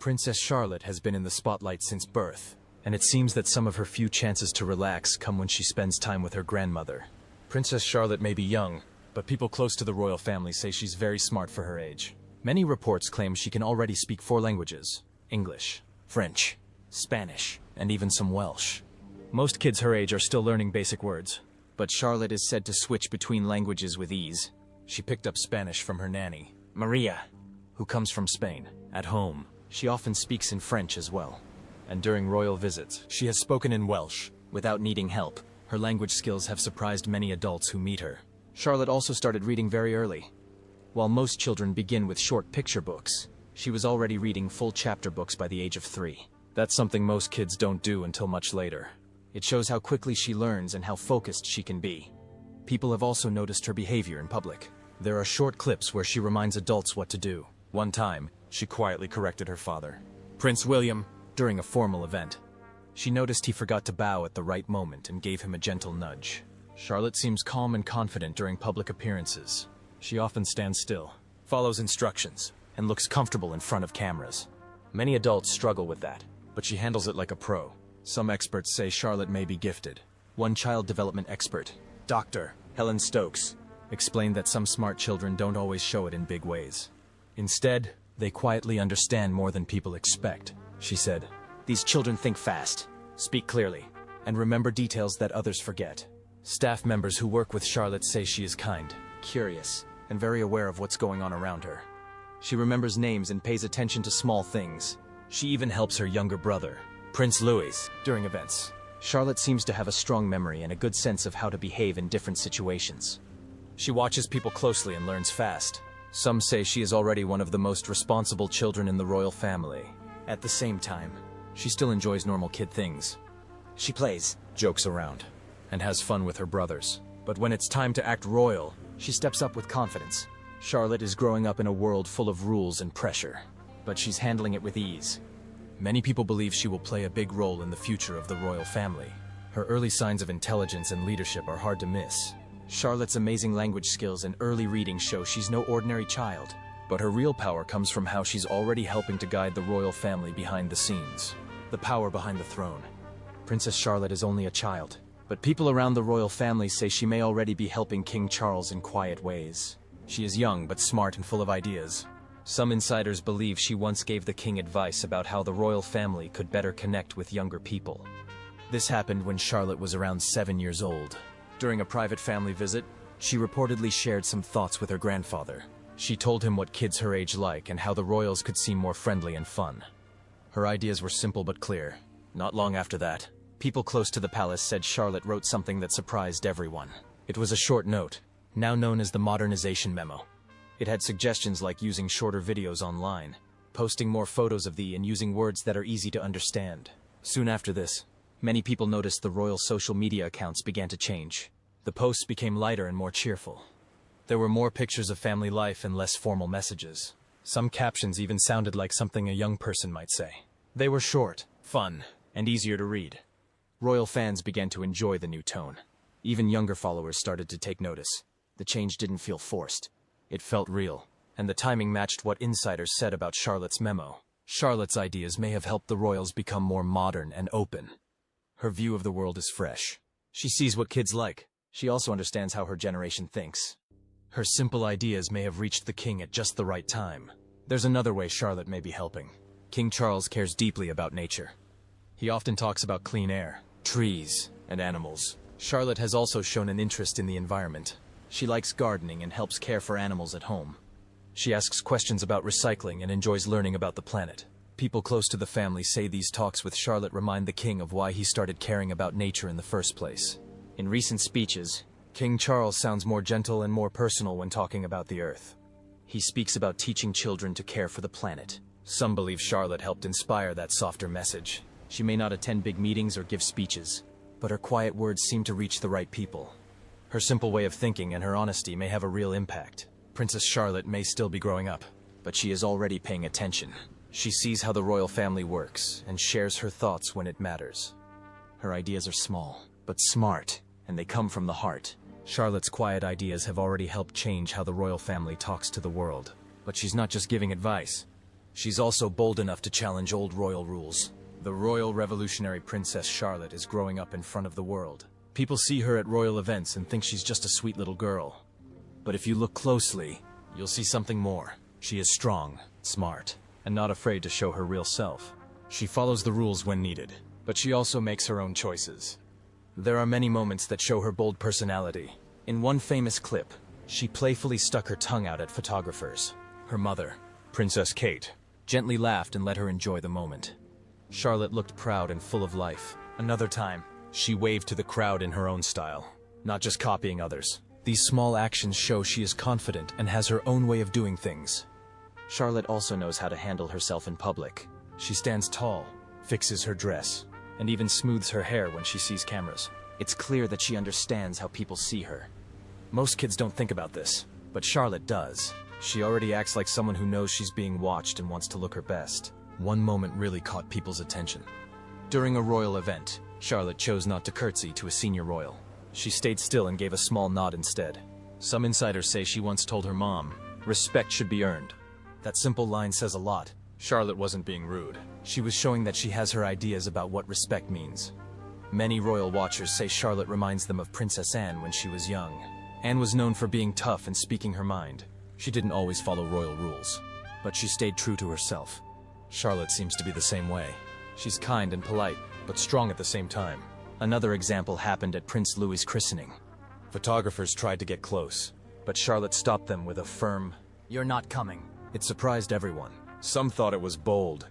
Princess Charlotte has been in the spotlight since birth, and it seems that some of her few chances to relax come when she spends time with her grandmother. Princess Charlotte may be young, but people close to the royal family say she's very smart for her age. Many reports claim she can already speak 4 languages: English, French, Spanish, and even some Welsh. Most kids her age are still learning basic words, but Charlotte is said to switch between languages with ease. She picked up Spanish from her nanny, Maria, who comes from Spain. At home, she often speaks in French as well. And during royal visits, she has spoken in Welsh. Without needing help, her language skills have surprised many adults who meet her. Charlotte also started reading very early. While most children begin with short picture books, she was already reading full chapter books by the age of 3. That's something most kids don't do until much later. It shows how quickly she learns and how focused she can be. People have also noticed her behavior in public. There are short clips where she reminds adults what to do. One time, she quietly corrected her father, Prince William, during a formal event. She noticed he forgot to bow at the right moment and gave him a gentle nudge. Charlotte seems calm and confident during public appearances. She often stands still, follows instructions, and looks comfortable in front of cameras. Many adults struggle with that, but she handles it like a pro. Some experts say Charlotte may be gifted. One child development expert, Dr. Helen Stokes, explained that some smart children don't always show it in big ways. Instead, they quietly understand more than people expect. She said, "These children think fast, speak clearly, and remember details that others forget." Staff members who work with Charlotte say she is kind, curious, and very aware of what's going on around her. She remembers names and pays attention to small things. She even helps her younger brother, Prince Louis, during events. Charlotte seems to have a strong memory and a good sense of how to behave in different situations. She watches people closely and learns fast. Some say she is already one of the most responsible children in the royal family. At the same time, she still enjoys normal kid things. She plays, jokes around, and has fun with her brothers. But when it's time to act royal, she steps up with confidence. Charlotte is growing up in a world full of rules and pressure, but she's handling it with ease. Many people believe she will play a big role in the future of the royal family. Her early signs of intelligence and leadership are hard to miss. Charlotte's amazing language skills and early reading show she's no ordinary child, but her real power comes from how she's already helping to guide the royal family behind the scenes. The power behind the throne. Princess Charlotte is only a child, but people around the royal family say she may already be helping King Charles in quiet ways. She is young but smart and full of ideas. Some insiders believe she once gave the king advice about how the royal family could better connect with younger people. This happened when Charlotte was around 7 years old. During a private family visit, she reportedly shared some thoughts with her grandfather. She told him what kids her age like and how the royals could seem more friendly and fun. Her ideas were simple but clear. Not long after that, people close to the palace said Charlotte wrote something that surprised everyone. It was a short note, now known as the modernization memo. It had suggestions like using shorter videos online, posting more photos of and using words that are easy to understand. Soon after this, many people noticed the royal social media accounts began to change. The posts became lighter and more cheerful. There were more pictures of family life and less formal messages. Some captions even sounded like something a young person might say. They were short, fun, and easier to read. Royal fans began to enjoy the new tone. Even younger followers started to take notice. The change didn't feel forced. It felt real, and the timing matched what insiders said about Charlotte's memo. Charlotte's ideas may have helped the royals become more modern and open. Her view of the world is fresh. She sees what kids like. She also understands how her generation thinks. Her simple ideas may have reached the king at just the right time. There's another way Charlotte may be helping. King Charles cares deeply about nature. He often talks about clean air, trees, and animals. Charlotte has also shown an interest in the environment. She likes gardening and helps care for animals at home. She asks questions about recycling and enjoys learning about the planet. People close to the family say these talks with Charlotte remind the king of why he started caring about nature in the first place. In recent speeches, King Charles sounds more gentle and more personal when talking about the earth. He speaks about teaching children to care for the planet. Some believe Charlotte helped inspire that softer message. She may not attend big meetings or give speeches, but her quiet words seem to reach the right people. Her simple way of thinking and her honesty may have a real impact. Princess Charlotte may still be growing up, but she is already paying attention. She sees how the royal family works and shares her thoughts when it matters. Her ideas are small, but smart, and they come from the heart. Charlotte's quiet ideas have already helped change how the royal family talks to the world. But she's not just giving advice. She's also bold enough to challenge old royal rules. The royal revolutionary Princess Charlotte is growing up in front of the world. People see her at royal events and think she's just a sweet little girl. But if you look closely, you'll see something more. She is strong, smart, and not afraid to show her real self. She follows the rules when needed, but she also makes her own choices. There are many moments that show her bold personality. In one famous clip, she playfully stuck her tongue out at photographers. Her mother, Princess Kate, gently laughed and let her enjoy the moment. Charlotte looked proud and full of life. Another time, she waved to the crowd in her own style, not just copying others. These small actions show she is confident and has her own way of doing things. Charlotte also knows how to handle herself in public. She stands tall, fixes her dress, and even smooths her hair when she sees cameras. It's clear that she understands how people see her. Most kids don't think about this, but Charlotte does. She already acts like someone who knows she's being watched and wants to look her best. One moment really caught people's attention. During a royal event, Charlotte chose not to curtsy to a senior royal. She stayed still and gave a small nod instead. Some insiders say she once told her mom, "Respect should be earned." That simple line says a lot. Charlotte wasn't being rude. She was showing that she has her ideas about what respect means. Many royal watchers say Charlotte reminds them of Princess Anne when she was young. Anne was known for being tough and speaking her mind. She didn't always follow royal rules, but she stayed true to herself. Charlotte seems to be the same way. She's kind and polite, but strong at the same time. Another example happened at Prince Louis's christening. Photographers tried to get close, but Charlotte stopped them with a firm, "You're not coming." It surprised everyone. Some thought it was bold.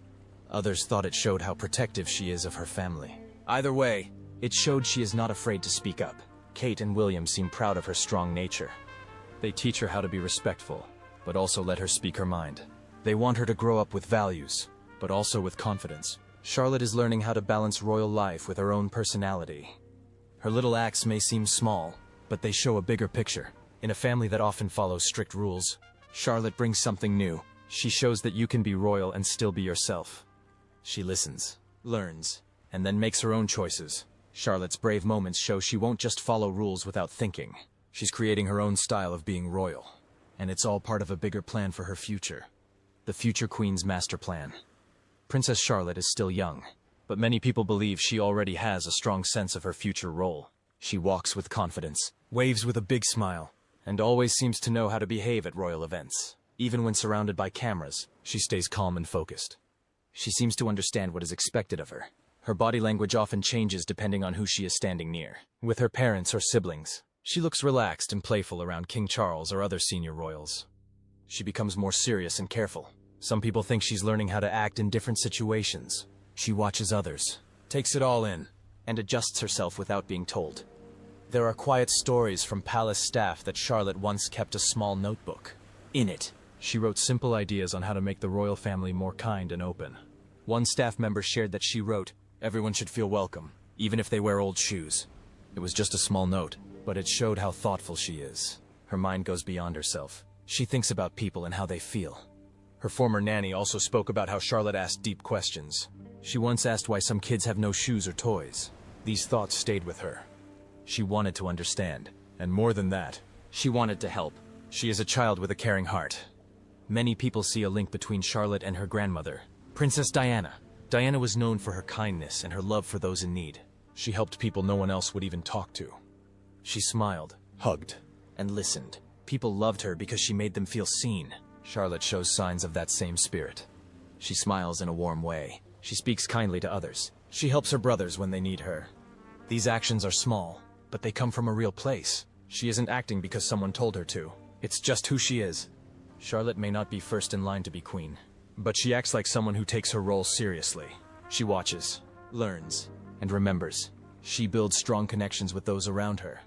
Others thought it showed how protective she is of her family. Either way, it showed she is not afraid to speak up. Kate and William seem proud of her strong nature. They teach her how to be respectful, but also let her speak her mind. They want her to grow up with values, but also with confidence. Charlotte is learning how to balance royal life with her own personality. Her little acts may seem small, but they show a bigger picture. In a family that often follows strict rules, Charlotte brings something new. She shows that you can be royal and still be yourself. She listens, learns, and then makes her own choices. Charlotte's brave moments show she won't just follow rules without thinking. She's creating her own style of being royal, and it's all part of a bigger plan for her future. The future queen's master plan. Princess Charlotte is still young, but many people believe she already has a strong sense of her future role. She walks with confidence, waves with a big smile, and always seems to know how to behave at royal events. Even when surrounded by cameras, she stays calm and focused. She seems to understand what is expected of her. Her body language often changes depending on who she is standing near. With her parents or siblings, she looks relaxed and playful around King Charles or other senior royals. She becomes more serious and careful. Some people think she's learning how to act in different situations. She watches others, takes it all in, and adjusts herself without being told. There are quiet stories from palace staff that Charlotte once kept a small notebook. In it, she wrote simple ideas on how to make the royal family more kind and open. One staff member shared that she wrote, "Everyone should feel welcome, even if they wear old shoes." It was just a small note, but it showed how thoughtful she is. Her mind goes beyond herself. She thinks about people and how they feel. Her former nanny also spoke about how Charlotte asked deep questions. She once asked why some kids have no shoes or toys. These thoughts stayed with her. She wanted to understand, and more than that, she wanted to help. She is a child with a caring heart. Many people see a link between Charlotte and her grandmother, Princess Diana. Diana was known for her kindness and her love for those in need. She helped people no one else would even talk to. She smiled, hugged, and listened. People loved her because she made them feel seen. Charlotte shows signs of that same spirit. She smiles in a warm way. She speaks kindly to others. She helps her brothers when they need her. These actions are small, but they come from a real place. She isn't acting because someone told her to. It's just who she is. Charlotte may not be first in line to be queen, but she acts like someone who takes her role seriously. She watches, learns, and remembers. She builds strong connections with those around her.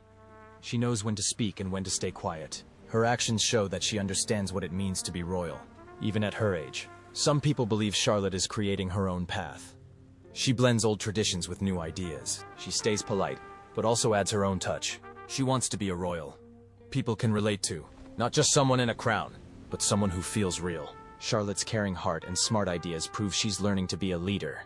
She knows when to speak and when to stay quiet. Her actions show that she understands what it means to be royal, even at her age. Some people believe Charlotte is creating her own path. She blends old traditions with new ideas. She stays polite, but also adds her own touch. She wants to be a royal people can relate to, not just someone in a crown, but someone who feels real. Charlotte's caring heart and smart ideas prove she's learning to be a leader.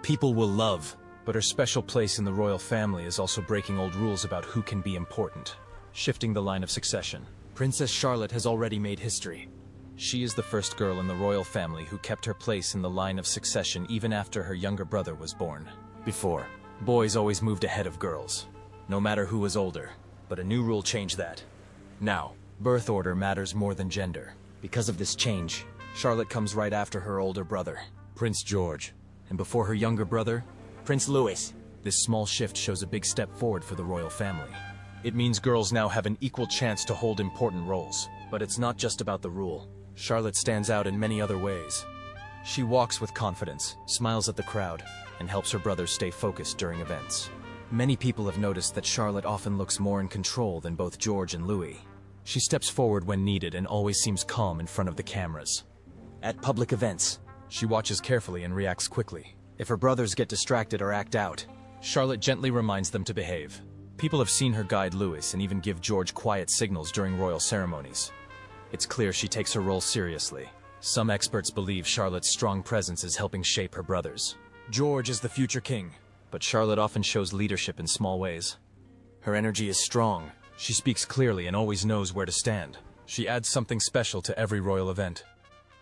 People will love, but her special place in the royal family is also breaking old rules about who can be important, shifting the line of succession. Princess Charlotte has already made history. She is the first girl in the royal family who kept her place in the line of succession even after her younger brother was born. Before, boys always moved ahead of girls, no matter who was older, but a new rule changed that. Now, birth order matters more than gender. Because of this change, Charlotte comes right after her older brother, Prince George, and before her younger brother, Prince Louis. This small shift shows a big step forward for the royal family. It means girls now have an equal chance to hold important roles. But it's not just about the rule. Charlotte stands out in many other ways. She walks with confidence, smiles at the crowd, and helps her brothers stay focused during events. Many people have noticed that Charlotte often looks more in control than both George and Louis. She steps forward when needed and always seems calm in front of the cameras. At public events, she watches carefully and reacts quickly. If her brothers get distracted or act out, Charlotte gently reminds them to behave. People have seen her guide Louis and even give George quiet signals during royal ceremonies. It's clear she takes her role seriously. Some experts believe Charlotte's strong presence is helping shape her brothers. George is the future king, but Charlotte often shows leadership in small ways. Her energy is strong. She speaks clearly and always knows where to stand. She adds something special to every royal event.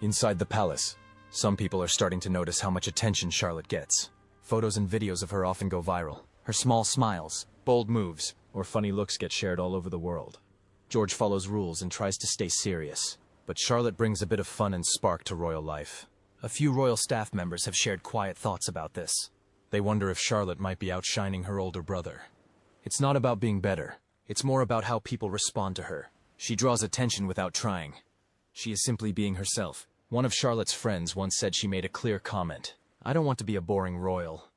Inside the palace, some people are starting to notice how much attention Charlotte gets. Photos and videos of her often go viral. Her small smiles, bold moves, or funny looks get shared all over the world. George follows rules and tries to stay serious, but Charlotte brings a bit of fun and spark to royal life. A few royal staff members have shared quiet thoughts about this. They wonder if Charlotte might be outshining her older brother. It's not about being better. It's more about how people respond to her. She draws attention without trying. She is simply being herself. One of Charlotte's friends once said she made a clear comment. "I don't want to be a boring royal."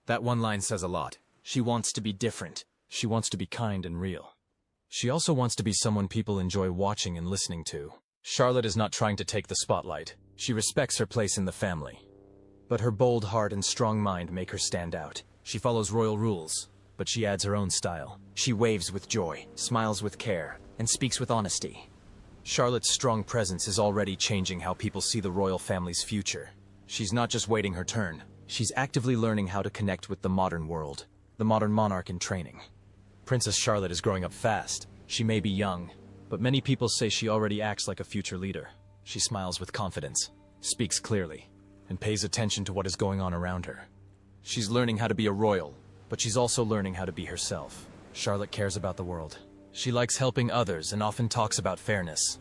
That one line says a lot. She wants to be different. She wants to be kind and real. She also wants to be someone people enjoy watching and listening to. Charlotte is not trying to take the spotlight. She respects her place in the family. But her bold heart and strong mind make her stand out. She follows royal rules, but she adds her own style. She waves with joy, smiles with care, and speaks with honesty. Charlotte's strong presence is already changing how people see the royal family's future. She's not just waiting her turn. She's actively learning how to connect with the modern world, the modern monarch in training. Princess Charlotte is growing up fast. She may be young, but many people say she already acts like a future leader. She smiles with confidence, speaks clearly, and pays attention to what is going on around her. She's learning how to be a royal, but she's also learning how to be herself. Charlotte cares about the world. She likes helping others and often talks about fairness.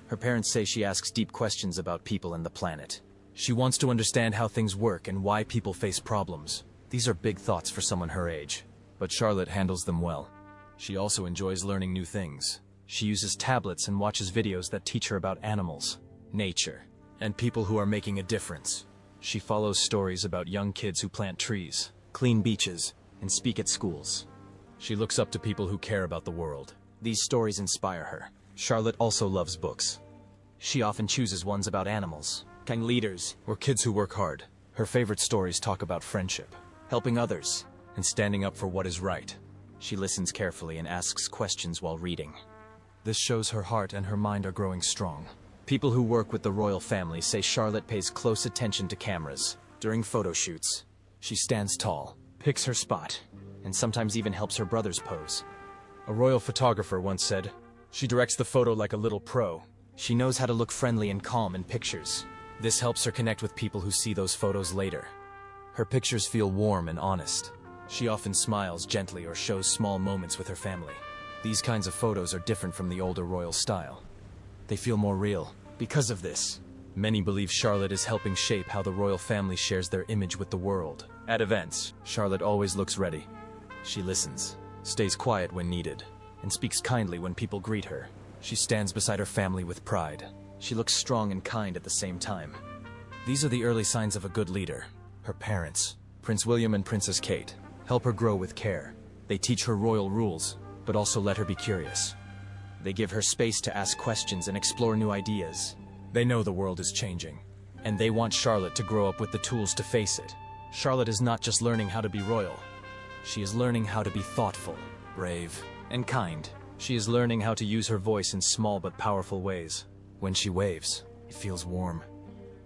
Her parents say she asks deep questions about people and the planet. She wants to understand how things work and why people face problems. These are big thoughts for someone her age, but Charlotte handles them well. She also enjoys learning new things. She uses tablets and watches videos that teach her about animals, nature, and people who are making a difference. She follows stories about young kids who plant trees, clean beaches, and speak at schools. She looks up to people who care about the world. These stories inspire her. Charlotte also loves books. She often chooses ones about animals, kind leaders, or kids who work hard. Her favorite stories talk about friendship, helping others, and standing up for what is right. She listens carefully and asks questions while reading. This shows her heart and her mind are growing strong. People who work with the royal family say Charlotte pays close attention to cameras. During photo shoots, she stands tall, picks her spot, and sometimes even helps her brothers pose. A royal photographer once said, "She directs the photo like a little pro." She knows how to look friendly and calm in pictures. This helps her connect with people who see those photos later. Her pictures feel warm and honest. She often smiles gently or shows small moments with her family. These kinds of photos are different from the older royal style. They feel more real. Because of this, many believe Charlotte is helping shape how the royal family shares their image with the world. At events, Charlotte always looks ready. She listens, stays quiet when needed, and speaks kindly when people greet her. She stands beside her family with pride. She looks strong and kind at the same time. These are the early signs of a good leader. Her parents, Prince William and Princess Kate, help her grow with care. They teach her royal rules, but also let her be curious. They give her space to ask questions and explore new ideas. They know the world is changing, and they want Charlotte to grow up with the tools to face it. Charlotte is not just learning how to be royal. She is learning how to be thoughtful, brave, and kind. She is learning how to use her voice in small but powerful ways. When she waves, it feels warm.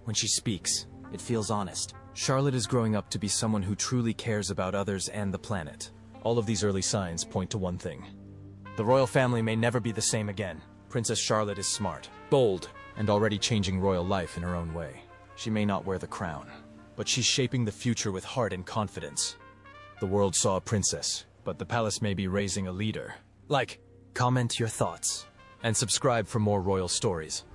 When she speaks, it feels honest. Charlotte is growing up to be someone who truly cares about others and the planet. All of these early signs point to one thing. The royal family may never be the same again. Princess Charlotte is smart, bold, and already changing royal life in her own way. She may not wear the crown, but she's shaping the future with heart and confidence. The world saw a princess, but the palace may be raising a leader. Like, comment your thoughts, and subscribe for more royal stories.